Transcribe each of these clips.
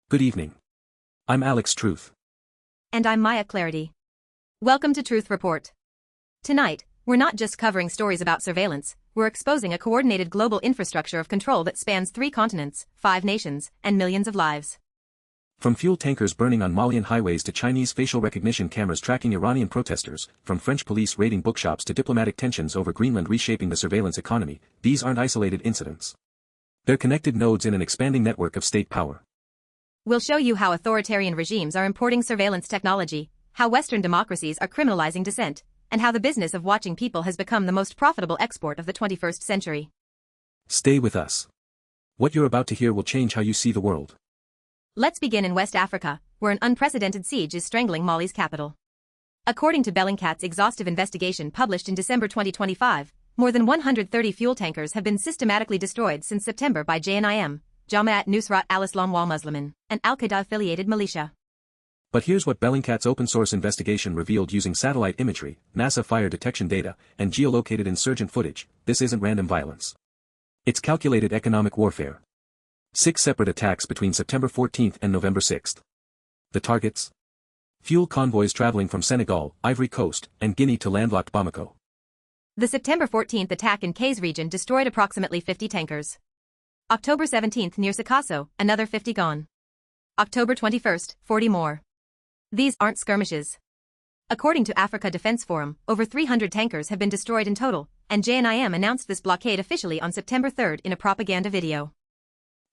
Good evening. I'm Alex Truth. And I'm Maya Clarity. Welcome to Truth Report. Tonight, we're not just covering stories about surveillance, we're exposing a coordinated global infrastructure of control that spans 3 continents, 5 nations, and millions of lives. From fuel tankers burning on Malian highways to Chinese facial recognition cameras tracking Iranian protesters, from French police raiding bookshops to diplomatic tensions over Greenland reshaping the surveillance economy, these aren't isolated incidents. They're connected nodes in an expanding network of state power. We'll show you how authoritarian regimes are importing surveillance technology, how Western democracies are criminalizing dissent, and how the business of watching people has become the most profitable export of the 21st century. Stay with us. What you're about to hear will change how you see the world. Let's begin in West Africa, where an unprecedented siege is strangling Mali's capital. According to Bellingcat's exhaustive investigation published in December 2025, more than 130 fuel tankers have been systematically destroyed since September by JNIM, Jamaat Nusrat al-Islam wal Muslimin, an al-Qaeda-affiliated militia. But here's what Bellingcat's open-source investigation revealed using satellite imagery, NASA fire detection data, and geolocated insurgent footage. This isn't random violence. It's calculated economic warfare. 6 separate attacks between September 14th and November 6th. The targets? Fuel convoys traveling from Senegal, Ivory Coast, and Guinea to landlocked Bamako. The September 14th attack in Kayes region destroyed approximately 50 tankers. October 17th near Sikasso, another 50 gone. October 21st, 40 more. These aren't skirmishes. According to Africa Defense Forum, over 300 tankers have been destroyed in total, and JNIM announced this blockade officially on September 3rd in a propaganda video.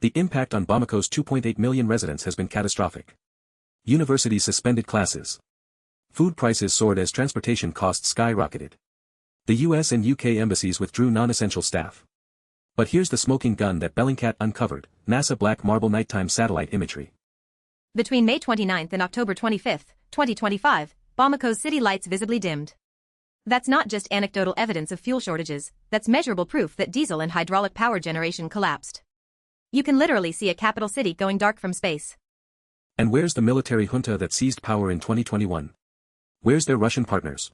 The impact on Bamako's 2.8 million residents has been catastrophic. Universities suspended classes. Food prices soared as transportation costs skyrocketed. The US and UK embassies withdrew non-essential staff. But here's the smoking gun that Bellingcat uncovered, NASA Black Marble nighttime satellite imagery. Between May 29th and October 25th, 2025, Bamako's city lights visibly dimmed. That's not just anecdotal evidence of fuel shortages, that's measurable proof that diesel and hydraulic power generation collapsed. You can literally see a capital city going dark from space. And where's the military junta that seized power in 2021? Where's their Russian partners?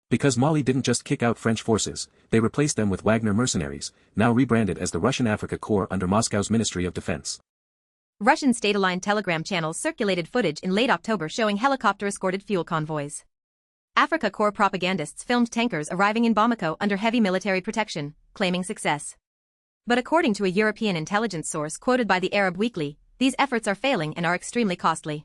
Because Mali didn't just kick out French forces, they replaced them with Wagner mercenaries, now rebranded as the Russian Africa Corps under Moscow's Ministry of Defense. Russian state-aligned telegram channels circulated footage in late October showing helicopter-escorted fuel convoys. Africa Corps propagandists filmed tankers arriving in Bamako under heavy military protection, claiming success. But according to a European intelligence source quoted by the Arab Weekly, these efforts are failing and are extremely costly.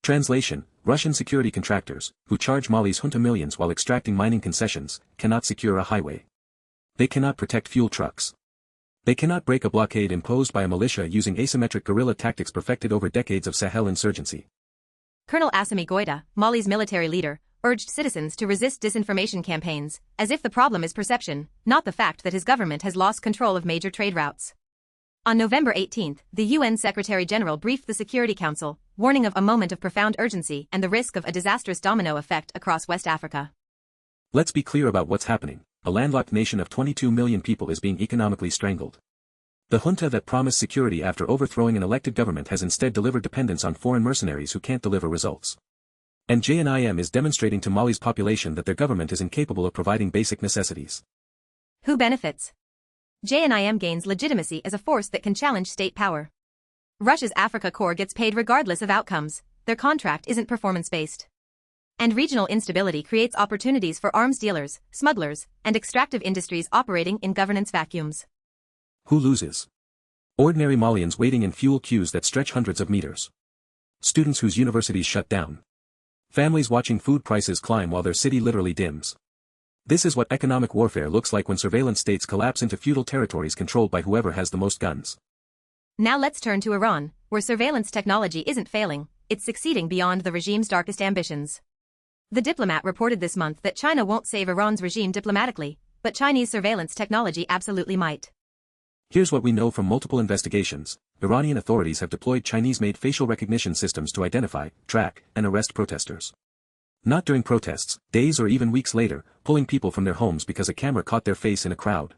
Translation: Russian security contractors, who charge Mali's junta millions while extracting mining concessions, cannot secure a highway. They cannot protect fuel trucks. They cannot break a blockade imposed by a militia using asymmetric guerrilla tactics perfected over decades of Sahel insurgency. Colonel Assimi Goïta, Mali's military leader, urged citizens to resist disinformation campaigns, as if the problem is perception, not the fact that his government has lost control of major trade routes. On November 18, the UN Secretary-General briefed the Security Council, warning of a moment of profound urgency and the risk of a disastrous domino effect across West Africa. Let's be clear about what's happening. A landlocked nation of 22 million people is being economically strangled. The junta that promised security after overthrowing an elected government has instead delivered dependence on foreign mercenaries who can't deliver results. And JNIM is demonstrating to Mali's population that their government is incapable of providing basic necessities. Who benefits? JNIM gains legitimacy as a force that can challenge state power. Russia's Africa Corps gets paid regardless of outcomes, their contract isn't performance-based. And regional instability creates opportunities for arms dealers, smugglers, and extractive industries operating in governance vacuums. Who loses? Ordinary Malians waiting in fuel queues that stretch hundreds of meters. Students whose universities shut down. Families watching food prices climb while their city literally dims. This is what economic warfare looks like when surveillance states collapse into feudal territories controlled by whoever has the most guns. Now let's turn to Iran, where surveillance technology isn't failing, it's succeeding beyond the regime's darkest ambitions. The Diplomat reported this month that China won't save Iran's regime diplomatically, but Chinese surveillance technology absolutely might. Here's what we know from multiple investigations. Iranian authorities have deployed Chinese-made facial recognition systems to identify, track, and arrest protesters. Not during protests, days or even weeks later, pulling people from their homes because a camera caught their face in a crowd.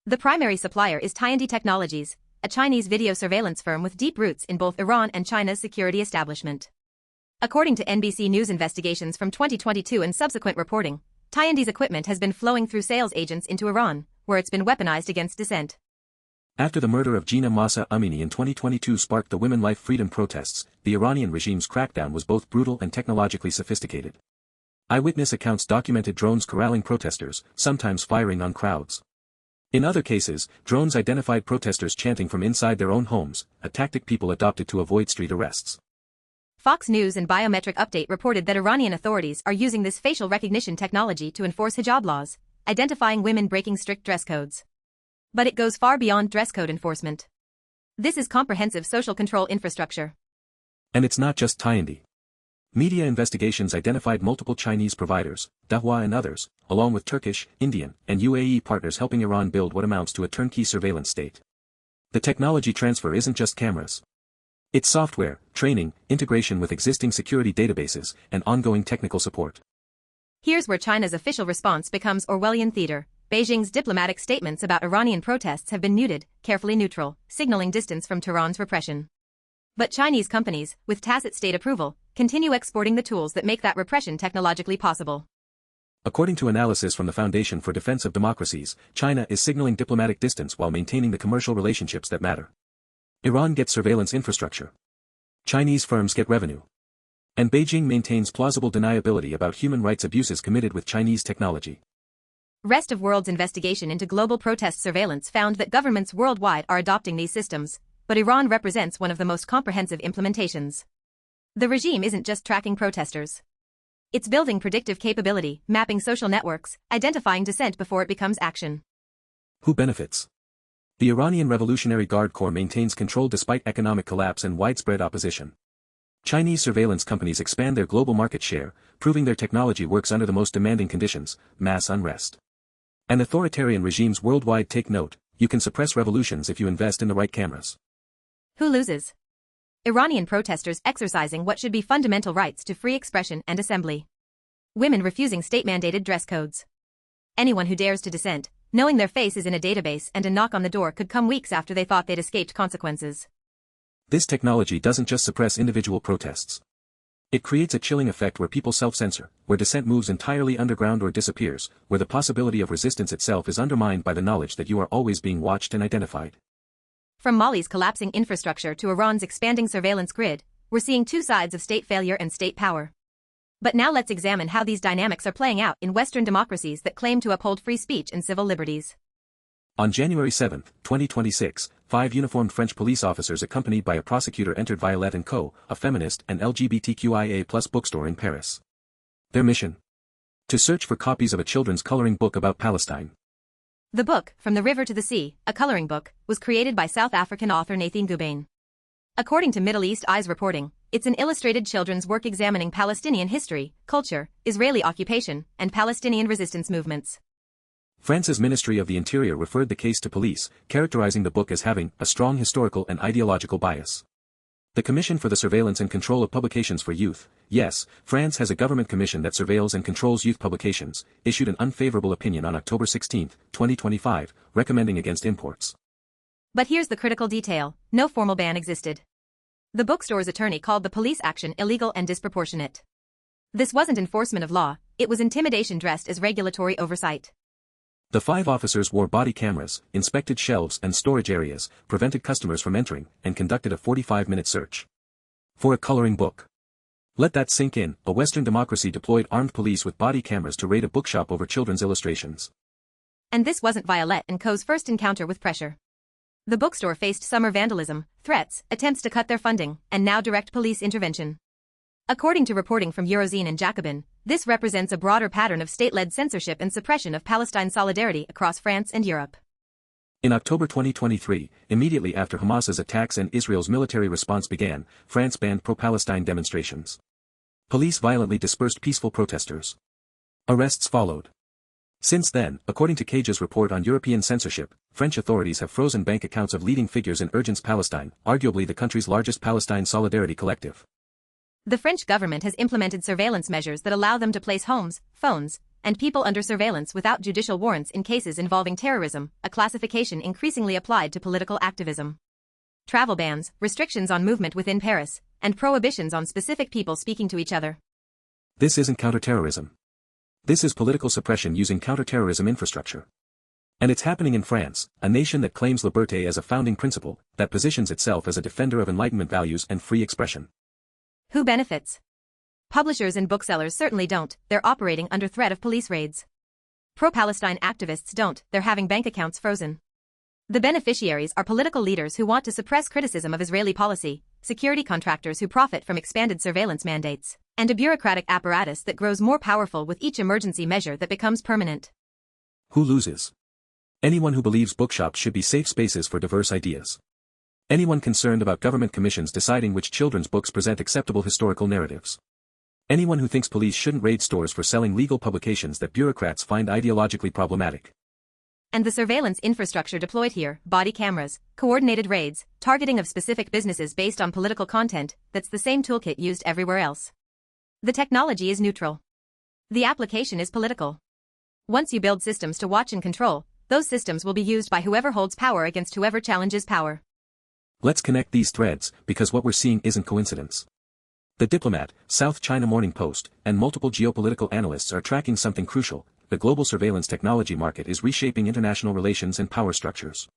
The primary supplier is Tiandi Technologies, a Chinese video surveillance firm with deep roots in both Iran and China's security establishment. According to NBC News investigations from 2022 and subsequent reporting, Tiandi's equipment has been flowing through sales agents into Iran, where it's been weaponized against dissent. After the murder of Gina Mahsa Amini in 2022 sparked the women life freedom protests, the Iranian regime's crackdown was both brutal and technologically sophisticated. Eyewitness accounts documented drones corralling protesters, sometimes firing on crowds. In other cases, drones identified protesters chanting from inside their own homes, a tactic people adopted to avoid street arrests. Fox News and Biometric Update reported that Iranian authorities are using this facial recognition technology to enforce hijab laws, identifying women breaking strict dress codes. But it goes far beyond dress code enforcement. This is comprehensive social control infrastructure. And it's not just Tyandi. Media investigations identified multiple Chinese providers, Dahua and others, along with Turkish, Indian, and UAE partners helping Iran build what amounts to a turnkey surveillance state. The technology transfer isn't just cameras. It's software, training, integration with existing security databases, and ongoing technical support. Here's where China's official response becomes Orwellian theater. Beijing's diplomatic statements about Iranian protests have been muted, carefully neutral, signaling distance from Tehran's repression. But Chinese companies, with tacit state approval, continue exporting the tools that make that repression technologically possible. According to analysis from the Foundation for Defense of Democracies, China is signaling diplomatic distance while maintaining the commercial relationships that matter. Iran gets surveillance infrastructure. Chinese firms get revenue. And Beijing maintains plausible deniability about human rights abuses committed with Chinese technology. Rest of world's investigation into global protest surveillance found that governments worldwide are adopting these systems, but Iran represents one of the most comprehensive implementations. The regime isn't just tracking protesters. It's building predictive capability, mapping social networks, identifying dissent before it becomes action. Who benefits? The Iranian Revolutionary Guard Corps maintains control despite economic collapse and widespread opposition. Chinese surveillance companies expand their global market share, proving their technology works under the most demanding conditions, mass unrest. And authoritarian regimes worldwide take note, you can suppress revolutions if you invest in the right cameras. Who loses? Iranian protesters exercising what should be fundamental rights to free expression and assembly. Women refusing state-mandated dress codes. Anyone who dares to dissent, knowing their face is in a database and a knock on the door could come weeks after they thought they'd escaped consequences. This technology doesn't just suppress individual protests. It creates a chilling effect where people self-censor, where dissent moves entirely underground or disappears, where the possibility of resistance itself is undermined by the knowledge that you are always being watched and identified. From Mali's collapsing infrastructure to Iran's expanding surveillance grid, we're seeing two sides of state failure and state power. But now let's examine how these dynamics are playing out in Western democracies that claim to uphold free speech and civil liberties. On January 7, 2026, 5 uniformed French police officers accompanied by a prosecutor entered Violette & Co., a feminist and LGBTQIA+ bookstore in Paris. Their mission? To search for copies of a children's coloring book about Palestine. The book, From the River to the Sea, a coloring book, was created by South African author Nathan Gubain. According to Middle East Eye's reporting, it's an illustrated children's work examining Palestinian history, culture, Israeli occupation, and Palestinian resistance movements. France's Ministry of the Interior referred the case to police, characterizing the book as having a strong historical and ideological bias. The Commission for the Surveillance and Control of Publications for Youth, yes, France has a government commission that surveils and controls youth publications, issued an unfavorable opinion on October 16, 2025, recommending against imports. But here's the critical detail: no formal ban existed. The bookstore's attorney called the police action illegal and disproportionate. This wasn't enforcement of law, it was intimidation dressed as regulatory oversight. The 5 officers wore body cameras, inspected shelves and storage areas, prevented customers from entering, and conducted a 45-minute search. For a coloring book. Let that sink in. A Western democracy deployed armed police with body cameras to raid a bookshop over children's illustrations. And this wasn't Violette & Co.'s first encounter with pressure. The bookstore faced summer vandalism, threats, attempts to cut their funding, and now direct police intervention. According to reporting from Eurozine and Jacobin, this represents a broader pattern of state-led censorship and suppression of Palestine solidarity across France and Europe. In October 2023, immediately after Hamas's attacks and Israel's military response began, France banned pro-Palestine demonstrations. Police violently dispersed peaceful protesters. Arrests followed. Since then, according to Cage's report on European censorship, French authorities have frozen bank accounts of leading figures in Urgence Palestine, arguably the country's largest Palestine solidarity collective. The French government has implemented surveillance measures that allow them to place homes, phones, and people under surveillance without judicial warrants in cases involving terrorism, a classification increasingly applied to political activism. Travel bans, restrictions on movement within Paris, and prohibitions on specific people speaking to each other. This isn't counterterrorism. This is political suppression using counterterrorism infrastructure. And it's happening in France, a nation that claims liberté as a founding principle, that positions itself as a defender of Enlightenment values and free expression. Who benefits? Publishers and booksellers certainly don't, they're operating under threat of police raids. Pro-Palestine activists don't, they're having bank accounts frozen. The beneficiaries are political leaders who want to suppress criticism of Israeli policy, security contractors who profit from expanded surveillance mandates, and a bureaucratic apparatus that grows more powerful with each emergency measure that becomes permanent. Who loses? Anyone who believes bookshops should be safe spaces for diverse ideas. Anyone concerned about government commissions deciding which children's books present acceptable historical narratives. Anyone who thinks police shouldn't raid stores for selling legal publications that bureaucrats find ideologically problematic. And the surveillance infrastructure deployed here, body cameras, coordinated raids, targeting of specific businesses based on political content, that's the same toolkit used everywhere else. The technology is neutral. The application is political. Once you build systems to watch and control, those systems will be used by whoever holds power against whoever challenges power. Let's connect these threads, because what we're seeing isn't coincidence. The Diplomat, South China Morning Post, and multiple geopolitical analysts are tracking something crucial. The global surveillance technology market is reshaping international relations and power structures.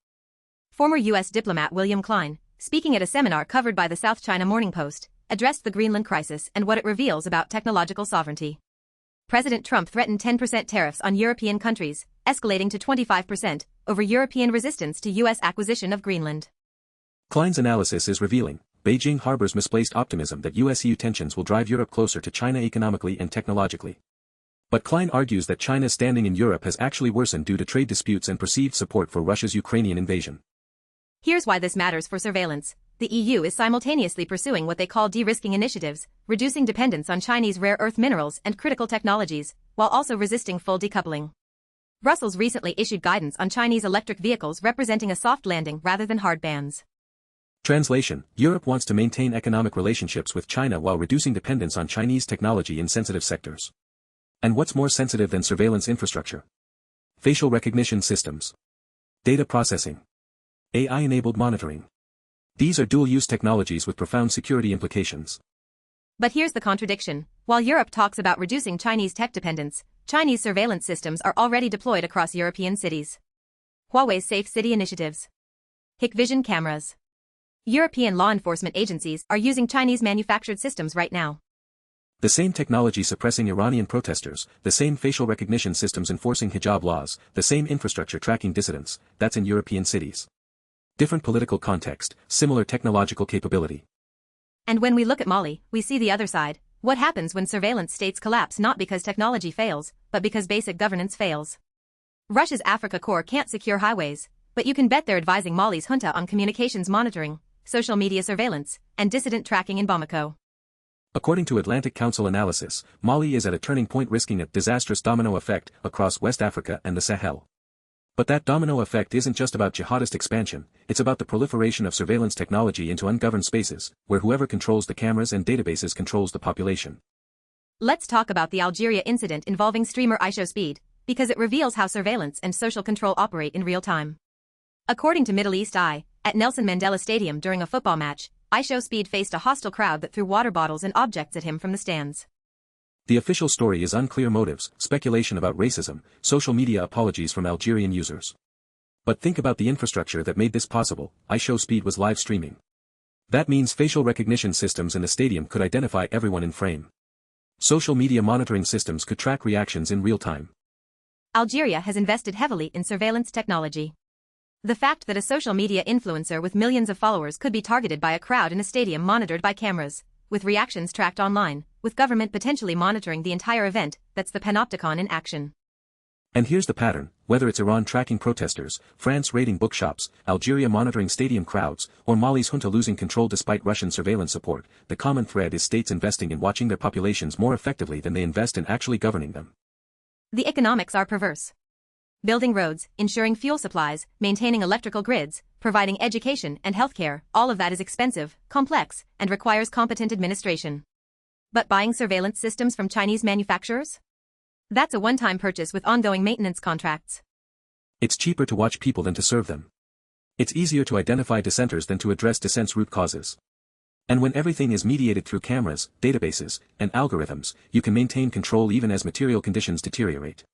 Former U.S. diplomat William Klein, speaking at a seminar covered by the South China Morning Post, addressed the Greenland crisis and what it reveals about technological sovereignty. President Trump threatened 10% tariffs on European countries, escalating to 25%, over European resistance to U.S. acquisition of Greenland. Klein's analysis is revealing. Beijing harbors misplaced optimism that US-EU tensions will drive Europe closer to China economically and technologically. But Klein argues that China's standing in Europe has actually worsened due to trade disputes and perceived support for Russia's Ukrainian invasion. Here's why this matters for surveillance. The EU is simultaneously pursuing what they call de-risking initiatives, reducing dependence on Chinese rare earth minerals and critical technologies, while also resisting full decoupling. Brussels recently issued guidance on Chinese electric vehicles representing a soft landing rather than hard bans. Translation: Europe wants to maintain economic relationships with China while reducing dependence on Chinese technology in sensitive sectors. And what's more sensitive than surveillance infrastructure? Facial recognition systems. Data processing. AI-enabled monitoring. These are dual-use technologies with profound security implications. But here's the contradiction. While Europe talks about reducing Chinese tech dependence, Chinese surveillance systems are already deployed across European cities. Huawei's Safe City initiatives. Hikvision cameras. European law enforcement agencies are using Chinese-manufactured systems right now. The same technology suppressing Iranian protesters, the same facial recognition systems enforcing hijab laws, the same infrastructure tracking dissidents, that's in European cities. Different political context, similar technological capability. And when we look at Mali, we see the other side. What happens when surveillance states collapse not because technology fails, but because basic governance fails? Russia's Africa Corps can't secure highways, but you can bet they're advising Mali's junta on communications monitoring, social media surveillance, and dissident tracking in Bamako. According to Atlantic Council analysis, Mali is at a turning point, risking a disastrous domino effect across West Africa and the Sahel. But that domino effect isn't just about jihadist expansion, it's about the proliferation of surveillance technology into ungoverned spaces, where whoever controls the cameras and databases controls the population. Let's talk about the Algeria incident involving streamer IShowSpeed, because it reveals how surveillance and social control operate in real time. According to Middle East Eye, at Nelson Mandela Stadium during a football match, IShowSpeed faced a hostile crowd that threw water bottles and objects at him from the stands. The official story is unclear motives, speculation about racism, social media apologies from Algerian users. But think about the infrastructure that made this possible. IShowSpeed was live streaming. That means facial recognition systems in the stadium could identify everyone in frame. Social media monitoring systems could track reactions in real time. Algeria has invested heavily in surveillance technology. The fact that a social media influencer with millions of followers could be targeted by a crowd in a stadium monitored by cameras, with reactions tracked online, with government potentially monitoring the entire event, that's the panopticon in action. And here's the pattern: whether it's Iran tracking protesters, France raiding bookshops, Algeria monitoring stadium crowds, or Mali's junta losing control despite Russian surveillance support, the common thread is states investing in watching their populations more effectively than they invest in actually governing them. The economics are perverse. Building roads, ensuring fuel supplies, maintaining electrical grids, providing education and healthcare, all of that is expensive, complex, and requires competent administration. But buying surveillance systems from Chinese manufacturers? That's a one-time purchase with ongoing maintenance contracts. It's cheaper to watch people than to serve them. It's easier to identify dissenters than to address dissent's root causes. And when everything is mediated through cameras, databases, and algorithms, you can maintain control even as material conditions deteriorate.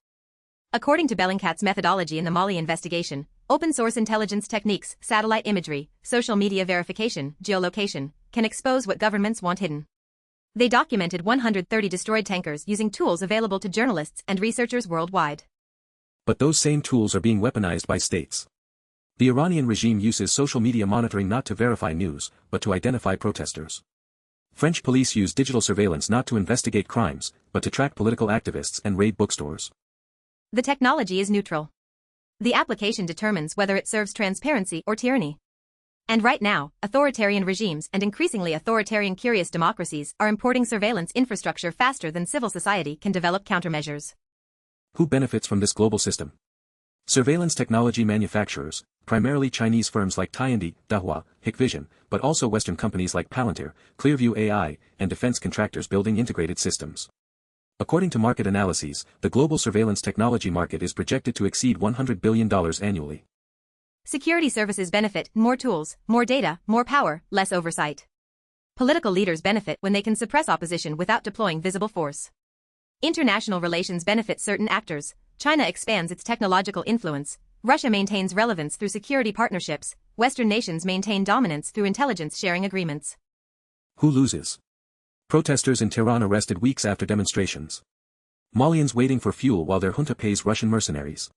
According to Bellingcat's methodology in the Mali investigation, open-source intelligence techniques, satellite imagery, social media verification, geolocation, can expose what governments want hidden. They documented 130 destroyed tankers using tools available to journalists and researchers worldwide. But those same tools are being weaponized by states. The Iranian regime uses social media monitoring not to verify news, but to identify protesters. French police use digital surveillance not to investigate crimes, but to track political activists and raid bookstores. The technology is neutral. The application determines whether it serves transparency or tyranny. And right now, authoritarian regimes and increasingly authoritarian curious democracies are importing surveillance infrastructure faster than civil society can develop countermeasures. Who benefits from this global system? Surveillance technology manufacturers, primarily Chinese firms like Tiandi, Dahua, Hikvision, but also Western companies like Palantir, Clearview AI, and defense contractors building integrated systems. According to market analyses, the global surveillance technology market is projected to exceed $100 billion annually. Security services benefit: more tools, more data, more power, less oversight. Political leaders benefit when they can suppress opposition without deploying visible force. International relations benefit certain actors. China expands its technological influence. Russia maintains relevance through security partnerships. Western nations maintain dominance through intelligence sharing agreements. Who loses? Protesters in Tehran arrested weeks after demonstrations. Malians waiting for fuel while their junta pays Russian mercenaries.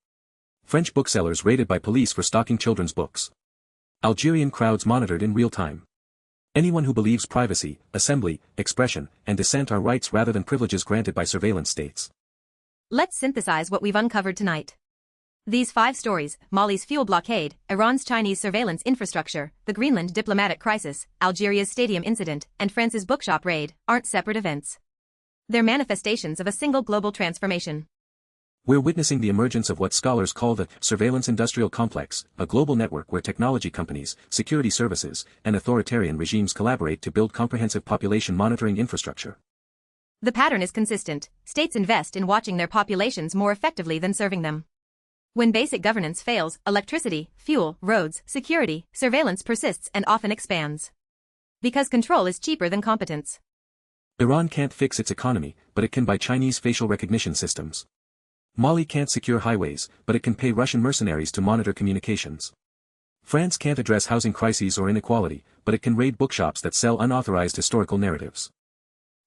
French booksellers raided by police for stocking children's books. Algerian crowds monitored in real time. Anyone who believes privacy, assembly, expression, and dissent are rights rather than privileges granted by surveillance states. Let's synthesize what we've uncovered tonight. These 5 stories: Mali's fuel blockade, Iran's Chinese surveillance infrastructure, the Greenland diplomatic crisis, Algeria's stadium incident, and France's bookshop raid, aren't separate events. They're manifestations of a single global transformation. We're witnessing the emergence of what scholars call the surveillance industrial complex, a global network where technology companies, security services, and authoritarian regimes collaborate to build comprehensive population monitoring infrastructure. The pattern is consistent: states invest in watching their populations more effectively than serving them. When basic governance fails, electricity, fuel, roads, security, surveillance persists and often expands. Because control is cheaper than competence. Iran can't fix its economy, but it can buy Chinese facial recognition systems. Mali can't secure highways, but it can pay Russian mercenaries to monitor communications. France can't address housing crises or inequality, but it can raid bookshops that sell unauthorized historical narratives.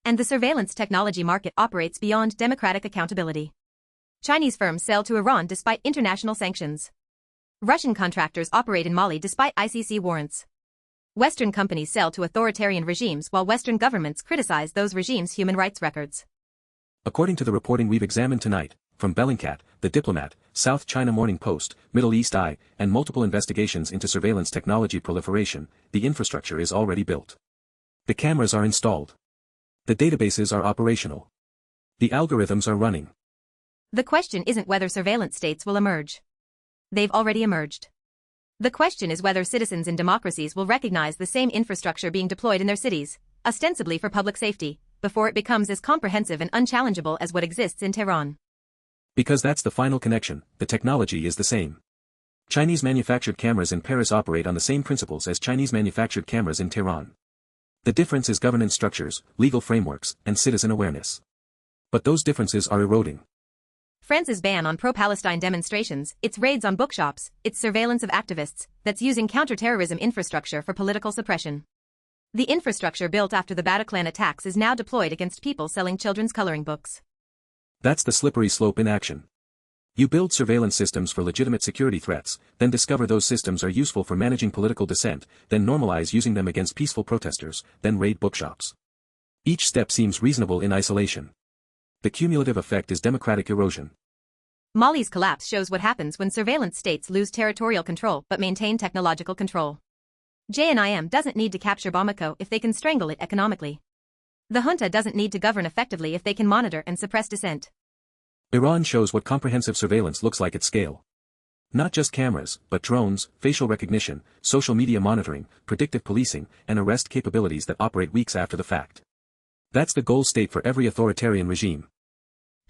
And the surveillance technology market operates beyond democratic accountability. Chinese firms sell to Iran despite international sanctions. Russian contractors operate in Mali despite ICC warrants. Western companies sell to authoritarian regimes while Western governments criticize those regimes' human rights records. According to the reporting we've examined tonight, from Bellingcat, the Diplomat, South China Morning Post, Middle East Eye, and multiple investigations into surveillance technology proliferation, the infrastructure is already built. The cameras are installed. The databases are operational. The algorithms are running. The question isn't whether surveillance states will emerge. They've already emerged. The question is whether citizens in democracies will recognize the same infrastructure being deployed in their cities, ostensibly for public safety, before it becomes as comprehensive and unchallengeable as what exists in Tehran. Because that's the final connection: the technology is the same. Chinese manufactured cameras in Paris operate on the same principles as Chinese manufactured cameras in Tehran. The difference is governance structures, legal frameworks, and citizen awareness. But those differences are eroding. France's ban on pro-Palestine demonstrations, its raids on bookshops, its surveillance of activists, that's using counter-terrorism infrastructure for political suppression. The infrastructure built after the Bataclan attacks is now deployed against people selling children's coloring books. That's the slippery slope in action. You build surveillance systems for legitimate security threats, then discover those systems are useful for managing political dissent, then normalize using them against peaceful protesters, then raid bookshops. Each step seems reasonable in isolation. The cumulative effect is democratic erosion. Mali's collapse shows what happens when surveillance states lose territorial control but maintain technological control. JNIM doesn't need to capture Bamako if they can strangle it economically. The junta doesn't need to govern effectively if they can monitor and suppress dissent. Iran shows what comprehensive surveillance looks like at scale. Not just cameras, but drones, facial recognition, social media monitoring, predictive policing, and arrest capabilities that operate weeks after the fact. That's the goal state for every authoritarian regime.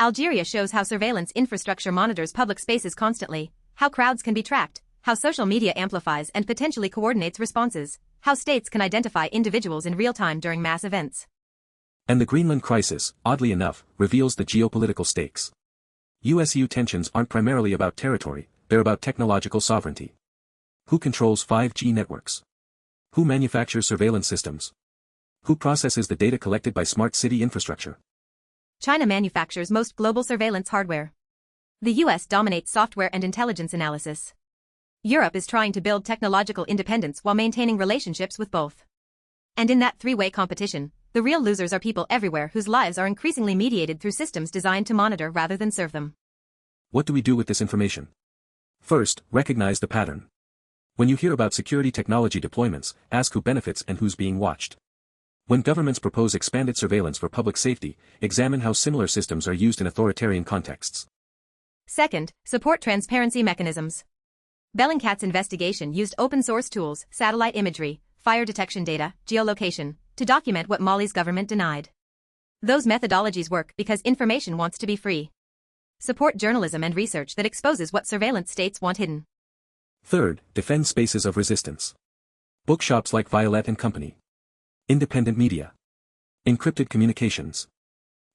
Algeria shows how surveillance infrastructure monitors public spaces constantly, how crowds can be tracked, how social media amplifies and potentially coordinates responses, how states can identify individuals in real time during mass events. And the Greenland crisis, oddly enough, reveals the geopolitical stakes. US-EU tensions aren't primarily about territory, they're about technological sovereignty. Who controls 5G networks? Who manufactures surveillance systems? Who processes the data collected by smart city infrastructure? China manufactures most global surveillance hardware. The US dominates software and intelligence analysis. Europe is trying to build technological independence while maintaining relationships with both. And in that three-way competition, the real losers are people everywhere whose lives are increasingly mediated through systems designed to monitor rather than serve them. What do we do with this information? First, recognize the pattern. When you hear about security technology deployments, ask who benefits and who's being watched. When governments propose expanded surveillance for public safety, examine how similar systems are used in authoritarian contexts. Second, support transparency mechanisms. Bellingcat's investigation used open-source tools, satellite imagery, fire detection data, geolocation, to document what Mali's government denied. Those methodologies work because information wants to be free. Support journalism and research that exposes what surveillance states want hidden. Third, defend spaces of resistance. Bookshops like Violet and Company. Independent media. Encrypted communications.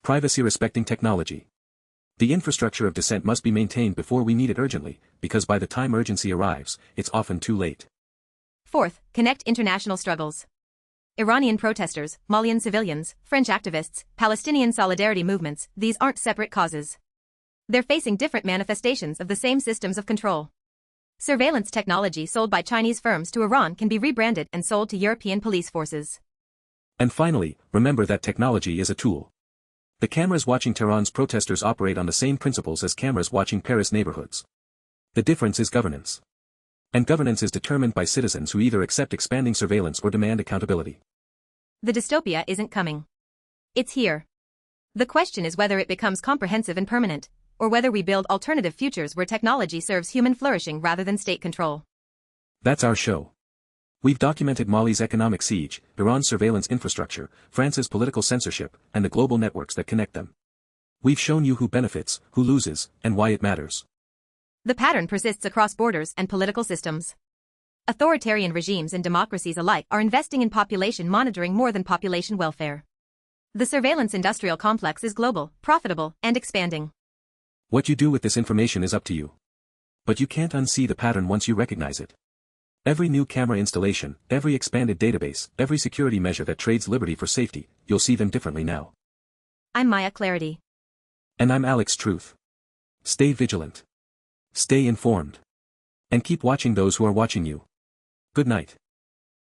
Privacy-respecting technology. The infrastructure of dissent must be maintained before we need it urgently, because by the time urgency arrives, it's often too late. Fourth, connect international struggles. Iranian protesters, Malian civilians, French activists, Palestinian solidarity movements, these aren't separate causes. They're facing different manifestations of the same systems of control. Surveillance technology sold by Chinese firms to Iran can be rebranded and sold to European police forces. And finally, remember that technology is a tool. The cameras watching Tehran's protesters operate on the same principles as cameras watching Paris neighborhoods. The difference is governance. And governance is determined by citizens who either accept expanding surveillance or demand accountability. The dystopia isn't coming. It's here. The question is whether it becomes comprehensive and permanent, or whether we build alternative futures where technology serves human flourishing rather than state control. That's our show. We've documented Mali's economic siege, Iran's surveillance infrastructure, France's political censorship, and the global networks that connect them. We've shown you who benefits, who loses, and why it matters. The pattern persists across borders and political systems. Authoritarian regimes and democracies alike are investing in population monitoring more than population welfare. The surveillance industrial complex is global, profitable, and expanding. What you do with this information is up to you. But you can't unsee the pattern once you recognize it. Every new camera installation, every expanded database, every security measure that trades liberty for safety, you'll see them differently now. I'm Maya Clarity. And I'm Alex Truth. Stay vigilant. Stay informed. And keep watching those who are watching you. Good night.